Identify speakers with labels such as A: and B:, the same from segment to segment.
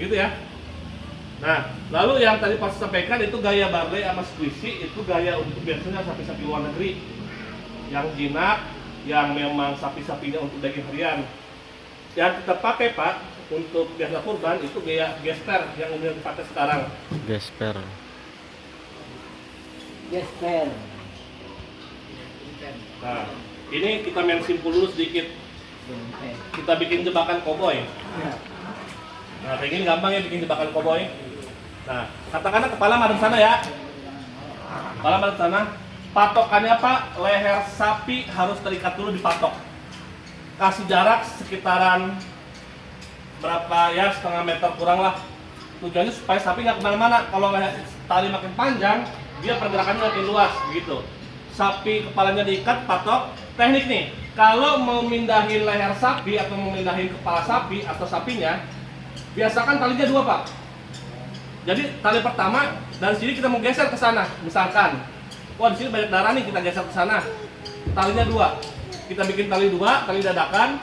A: gitu ya. Nah, lalu yang tadi pas sampaikan itu gaya barley sama squishy itu gaya untuk biasanya sapi-sapi luar negeri yang jinak, yang memang sapi-sapinya untuk daging harian. Yang kita pakai Pak untuk biasa kurban itu gaya gesper yang umumnya dipakai sekarang.
B: Gesper.
A: Nah, ini kita main simpul dulu sedikit. Kita bikin jebakan koboi. Nah, kayak gini gampang ya bikin jebakan koboi. Nah, katakanlah kepala madep sana ya. Kepala madep sana. Patokannya Pak, leher sapi harus terikat dulu dipatok. Kasih jarak sekitaran berapa ya, setengah meter kurang lah. Tujuannya supaya sapi nggak kemana-mana. Kalau tali makin panjang, dia pergerakannya makin luas gitu. Sapi kepalanya diikat, patok. Teknik nih, kalau mau mindahin leher sapi atau mau mindahin kepala sapi atau sapinya, biasakan talinya dua Pak. Jadi tali pertama dari sini kita mau geser ke sana, misalkan, wah di sini banyak darah nih, kita geser ke sana. Talinya dua, kita bikin tali dua, tali dadakan.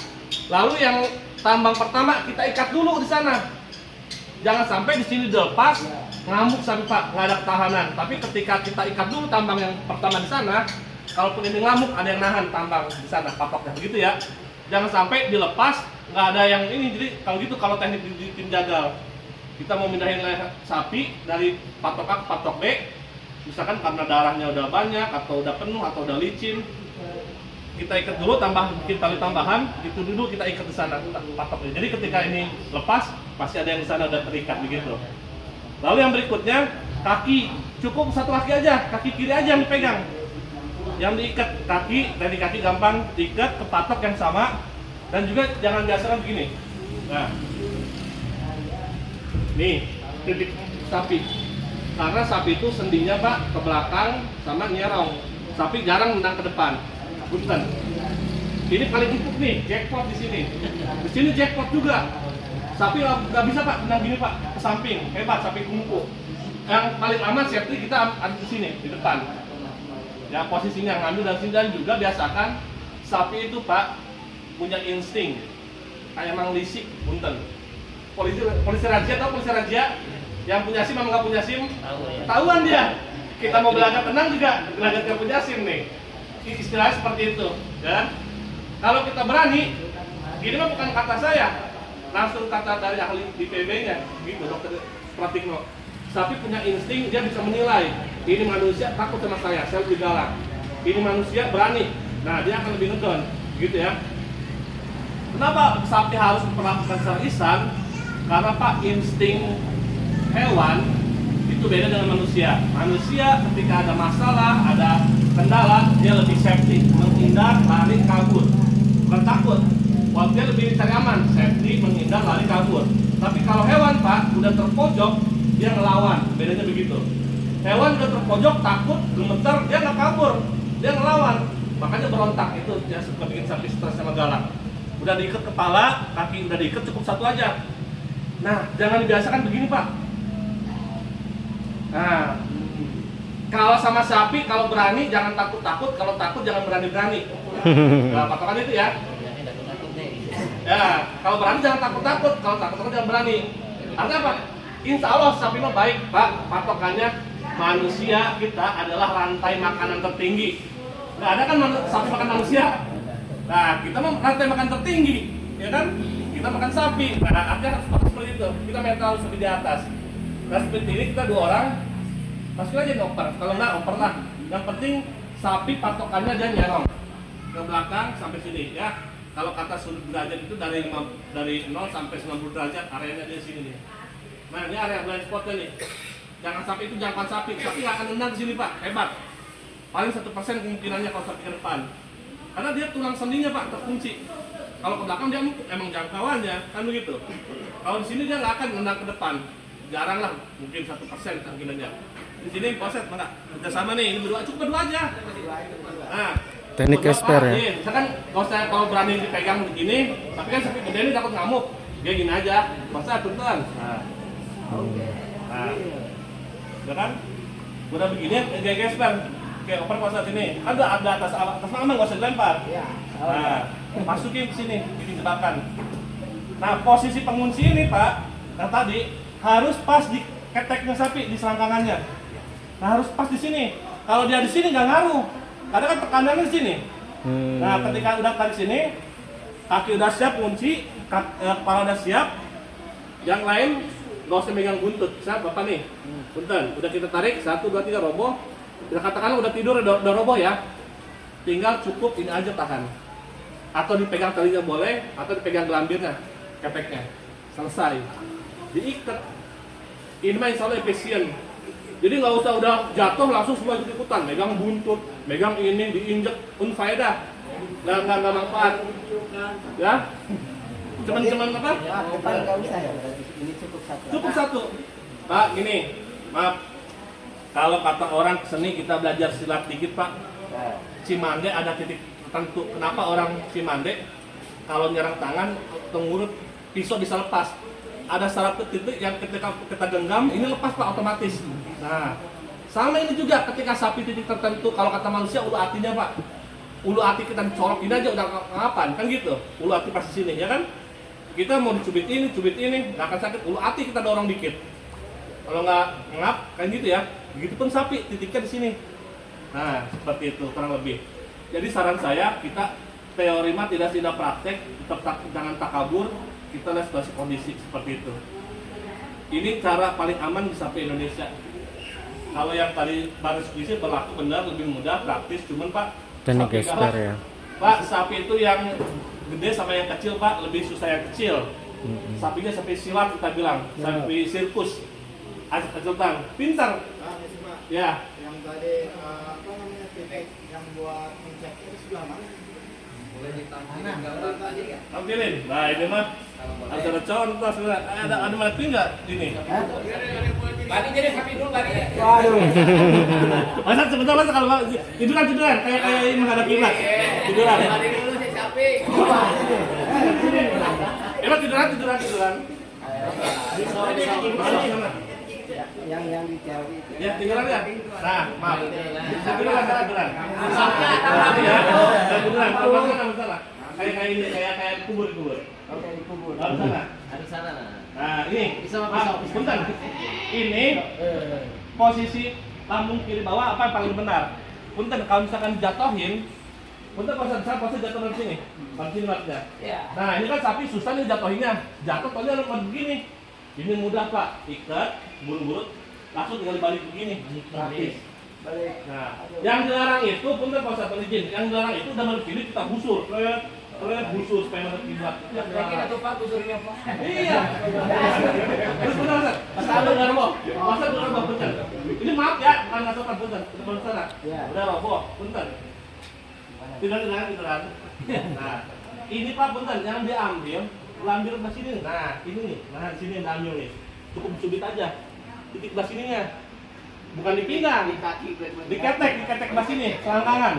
A: Lalu yang tambang pertama kita ikat dulu di sana. Jangan sampai di sini dilepas, ngamuk sapi Pak, nggak ada ketahanan. Tapi ketika kita ikat dulu tambang yang pertama di sana, kalaupun ini ngamuk ada yang nahan tambang di sana, patoknya begitu ya. Jangan sampai dilepas, nggak ada yang ini. Jadi kalau gitu, kalau teknik di tim jagal, kita mau mindahin leher sapi dari patok A ke patok B, misalkan karena darahnya udah banyak atau udah penuh atau udah licin, kita ikat dulu, bikin tali tambahan, itu dulu kita ikat di sana patoknya. Jadi ketika ini lepas, pasti ada yang di sana udah terikat begitu. Lalu yang berikutnya, kaki, cukup satu kaki aja, kaki kiri aja yang dipegang. Yang diikat kaki, dari kaki gampang diikat ke patok yang sama, dan juga jangan biasakan begini. Nah, nih titik sapi, karena sapi itu sendinya Pak ke belakang sama nyerong. Sapi jarang menang ke depan. Punten. Ini paling empuk nih, jackpot di sini. Di sini jackpot juga. Sapi nggak bisa Pak menang gini Pak, ke samping. Hebat sapi kumpul. Yang paling aman safety kita ada di sini, di depan. Ya posisinya ngambil dari sini, dan juga biasakan sapi itu Pak punya insting kayak Mang Lisik, punten. Polisi razia, tau polisi razia yang punya SIM sama nggak punya SIM? Ketahuan dia. Kita mau belajar tenang juga, belajar nggak punya SIM nih. Istilahnya seperti itu, kan? Kalau kita berani, ini mah bukan kata saya, langsung kata dari ahli di PB-nya, gitu Dokter Pratikno. Sapi punya insting, dia bisa menilai. Ini manusia takut sama saya lebih galak. Ini manusia berani, nah dia akan lebih ngegon, gitu ya. Kenapa sapi harus diperlakukan secara ihsan? Karena Pak, insting hewan itu beda dengan manusia. Manusia ketika ada masalah, ada kendala, dia lebih safety, menghindar, lari, kabur. Bukan takut, waktu dia lebih cari aman, safety, menghindar, lari, kabur. Tapi kalau hewan Pak, udah terpojok, dia ngelawan, bedanya begitu. Hewan udah terpojok, takut, gemeter, dia nggak kabur, dia ngelawan. Makanya berontak, itu yang suka bikin sapi stres sama galak. Udah diikat kepala, kaki udah diikat, cukup satu aja. Nah, jangan dibiasakan begini Pak. Nah, kalau sama sapi, kalau berani jangan takut-takut, kalau takut jangan berani-berani. Nah, patokan itu ya. Ya, kalau berani jangan takut-takut, kalau takut-takut jangan berani. Artinya apa? Insya Allah sapi mah baik Pak. Patokannya manusia kita adalah rantai makanan tertinggi. Nggak ada kan sapi makan manusia. Nah, kita mah rantai makan tertinggi, ya kan? Kita makan sapi. Nah, artinya harus pakai seperti itu. Kita mental harus lebih di atas. Nah, seperti ini kita dua orang, masukin aja oper. Kalau nggak oper lah. Yang penting sapi patokannya dia nyerong ke belakang sampai sini, ya. Kalau kata sudut derajat itu dari 0 sampai 90 derajat, areanya di sini nih. Nah, ini area blind spotnya nih. Jangan sapi itu jangan sapi nggak akan nendang di sini Pak, hebat. Paling 1% kemungkinannya kalau sapi ke depan. Karena dia tulang sendinya Pak terkunci. Kalau ke belakang dia emang jangkauannya, kan begitu. Kalau di sini dia nggak akan nendang ke depan, jarang lah, mungkin 1% kemungkinannya. Di sini poset enggak, kerjasama nih, ini berdua cukup berdua aja. Nah,
B: teknik gesper ya.
A: Misalkan kalau berani dipegang begini, tapi kan sapi gede ini takut ngamuk, dia gini aja, masa tuntutan. Nah, ya kan? Udah begini, kayak gesper. Oke, oper kuasa sini. Ada atas mama nggak usah dilempar. Nah, masukin ke sini, bikin jebakan. Nah, posisi pengunci ini Pak, Nah tadi harus pas di keteknya sapi, di selangkangannya. Nah harus pas di sini. Kalau dia di sini nggak ngaruh, karena kan tekanannya di sini. Nah ketika udah tarik sini, kaki udah siap kunci, kepala udah siap, yang lain nggak usah megang buntut. Siap bapak nih, punten. Udah kita tarik 1, 2, 3 roboh. Kita katakan udah tidur, udah roboh ya. Tinggal cukup ini aja tahan. Atau dipegang talinya boleh, atau dipegang gelambirnya, keteknya. Selesai. Diikat. Ini mah insya Allah efisien. Jadi nggak usah udah jatuh langsung semua ikut-ikutan. Megang buntut, megang ini, diinjek, unfaedah. Nggak manfaat. Ya? Cuman apa?
C: Depan nggak usah ya, berarti ini cukup satu.
A: Cukup 1. Pak, gini, maaf. Kalau kata orang seni kita belajar silat dikit Pak. Cimande ada titik tertentu. Kenapa orang Cimande kalau nyerang tangan, tengurut, pisau bisa lepas. Ada satu titik yang ketika kita genggam, ini lepas Pak otomatis. Nah, sama ini juga ketika sapi titik tertentu, kalau kata manusia ulu hatinya Pak. Ulu hati kita colok ini aja udah ngapain, kan gitu. Ulu hati pasti sini, ya kan? Kita mau dicubit ini, nggak akan sakit. Ulu hati kita dorong dikit. Kalau nggak ngap, kan gitu ya. Begitu pun sapi, titiknya di sini. Nah, seperti itu kurang lebih. Jadi saran saya, kita teori mah tidak praktek, tetap jangan takabur, kita lihat situasi kondisi seperti itu. Ini cara paling aman di sapi Indonesia. Kalau yang tadi baris gizi berlaku benar, lebih mudah, praktis, cuman Pak,
B: Teknik
A: sapi
B: gesper
A: galak,
B: ya.
A: Pak, sapi itu yang gede sama yang kecil Pak, lebih susah yang kecil. Sapinya sapi silat kita bilang, sapi sirkus, ajutan, pintar. Ya.
C: Yang tadi apa namanya titik yang buat mencet itu sebelah mana? Boleh ditampilkan gambar tadi kan?
A: Tampilin. Nah ini mah ada contoh sebenarnya. Ada mapping nggak ini?
C: Tadi jadi sapi dulu tadi.
A: Masa sebentar mas kalau tiduran kayak ini menghadap kiblat. Tiduran.
C: Tadi dulu si sapi.
A: Emang tiduran.
C: Yang di jauh itu.
A: Ya tiduran ya. Nah maaf. Tiduran. Ya. Tiduran. Kalau salah. Kayak ini kayak kubur.
C: Oke, di kubur.
A: Ada sana. Nah ini.
C: Bisa
A: Maaf, bentar. Ini posisi lambung kiri bawah apa yang paling benar? Punten kalau misalkan jatuhin, punten posisi jatuh dari sini. Begini maksudnya. Nah, ini kan sapi susah nih jatuhinnya. Jatuh tolnya harus begini. Ini mudah, Pak. Ikat, buru-buru, langsung tinggal balik begini. Praktis.
C: Balik.
A: Nah, yang dilarang itu punten posisi izin. Yang dilarang itu udah balik sini kita busur. Busur supaya menghadap kiblat.
C: Kita tuh Pak busurnya Pak.
A: Iya. Terus benar Ustaz. Masa udah roboh. Masa udah roboh punten. Ini maaf ya, kan nggak sopan punten. Udah sana. Udah roboh punten. Tiduran. Nah, ini Pak punten yang diambil, ambil ke sini. Nah, ini nih. Nah, di sini yang diambil nih. Cukup cubit aja. Titik belah sininya. Bukan di pinggang,
C: Di kaki.
A: diketek belah sini, selangkangan.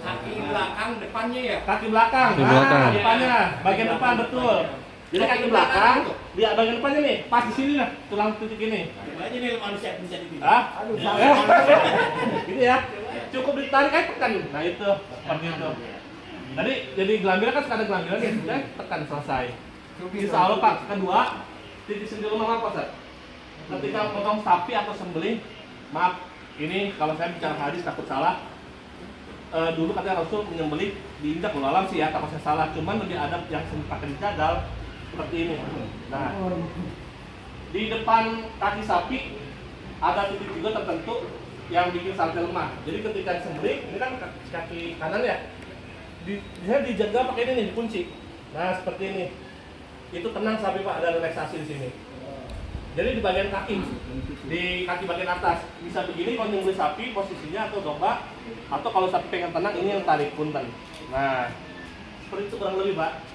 C: Kaki belakang depannya ya.
A: Kaki belakang,
B: Kaki belakang.
A: depannya, bagian depan betul. Jadi kaki belakang, dia bagian depannya nih, pas di sini lah, tulang titik ini.
C: Aja nih manusia bisa di sini.
A: Ah, gitu ya. Cukup ditarik aja tekan. Nah itu, seperti itu. Tadi jadi gelambirnya kan sekadar gelambirnya nih, udah tekan selesai. Insya Allah Pak, kedua, titik sendi rumah apa Ustaz? Ketika potong sapi atau sembelih, maaf, ini kalau saya bicara hadis takut salah. Dulu katanya Rasul menyembelih diinjak walau alam sih ya, takut saya salah. Cuman lebih adab yang pakai dijagal seperti ini. Nah, di depan kaki sapi ada titik juga tertentu yang bikin sapi lemah. Jadi ketika disembelih, ini kan kaki kanan ya, dia dijaga pakai ini nih, dikunci. Nah seperti ini. Itu tenang sapi Pak, ada relaksasi di sini. Jadi di bagian kaki, di kaki bagian atas bisa begini kalau nyembelih sapi posisinya atau domba, atau kalau sapi pengen tenang ini yang tarik punten. Nah seperti itu kurang lebih Pak.